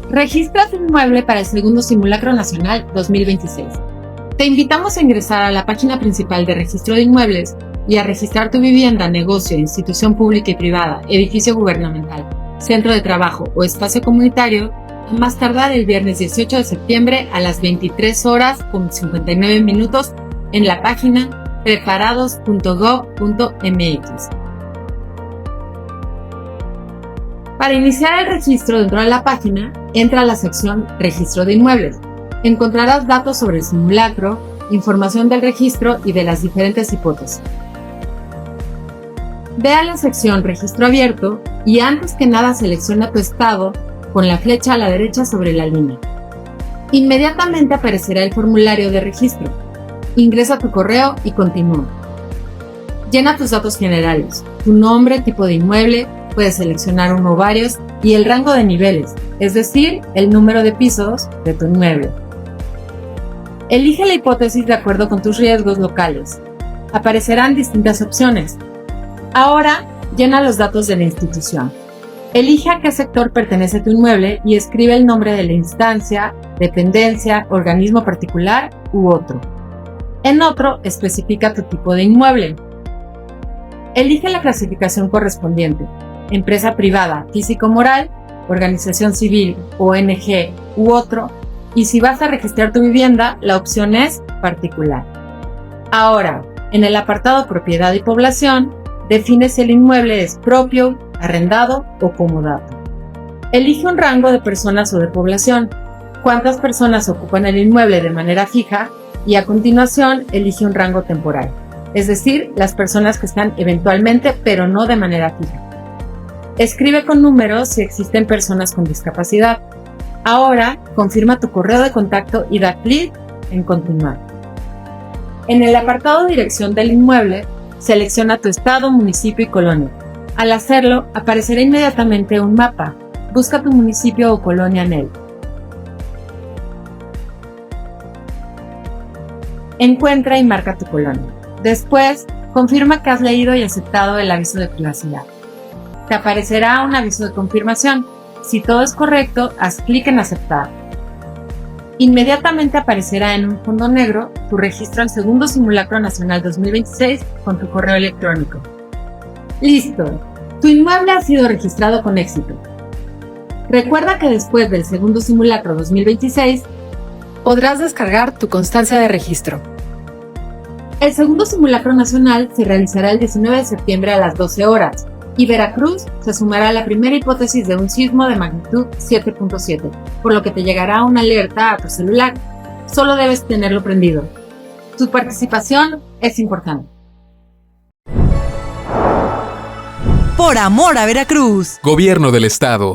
Registras un inmueble para el segundo simulacro nacional 2026. Te invitamos a ingresar a la página principal de registro de inmuebles y a registrar tu vivienda, negocio, institución pública y privada, edificio gubernamental, centro de trabajo o espacio comunitario a más tardar el viernes 18 de septiembre a las 23 horas con 59 minutos en la página preparados.gov.mx. Para iniciar el registro dentro de la página, entra a la sección Registro de Inmuebles. Encontrarás datos sobre el simulacro, información del registro y de las diferentes hipótesis. Ve a la sección Registro Abierto y antes que nada selecciona tu estado con la flecha a la derecha sobre la línea. Inmediatamente aparecerá el formulario de registro. Ingresa tu correo y continúa. Llena tus datos generales, tu nombre, tipo de inmueble, puedes seleccionar uno o varios, y el rango de niveles, es decir, el número de pisos de tu inmueble. Elige la hipótesis de acuerdo con tus riesgos locales. Aparecerán distintas opciones. Ahora, llena los datos de la institución. Elige a qué sector pertenece tu inmueble y escribe el nombre de la instancia, dependencia, organismo particular u otro. En otro, especifica tu tipo de inmueble. Elige la clasificación correspondiente: empresa privada, físico-moral, organización civil, ONG u otro, y si vas a registrar tu vivienda, la opción es particular. Ahora, en el apartado Propiedad y Población, define si el inmueble es propio, arrendado o comodato. Elige un rango de personas o de población, cuántas personas ocupan el inmueble de manera fija, y a continuación elige un rango temporal, es decir, las personas que están eventualmente pero no de manera fija. Escribe con números si existen personas con discapacidad. Ahora, confirma tu correo de contacto y da clic en Continuar. En el apartado Dirección del inmueble, selecciona tu estado, municipio y colonia. Al hacerlo, aparecerá inmediatamente un mapa. Busca tu municipio o colonia en él. Encuentra y marca tu colonia. Después, confirma que has leído y aceptado el aviso de privacidad. Te aparecerá un aviso de confirmación. Si todo es correcto, haz clic en Aceptar. Inmediatamente aparecerá en un fondo negro tu registro al segundo simulacro nacional 2026 con tu correo electrónico. ¡Listo! Tu inmueble ha sido registrado con éxito. Recuerda que después del segundo simulacro 2026 podrás descargar tu constancia de registro. El segundo simulacro nacional se realizará el 19 de septiembre a las 12 horas. Y Veracruz se sumará a la primera hipótesis de un sismo de magnitud 7.7, por lo que te llegará una alerta a tu celular. Solo debes tenerlo prendido. Tu participación es importante. Por amor a Veracruz. Gobierno del Estado.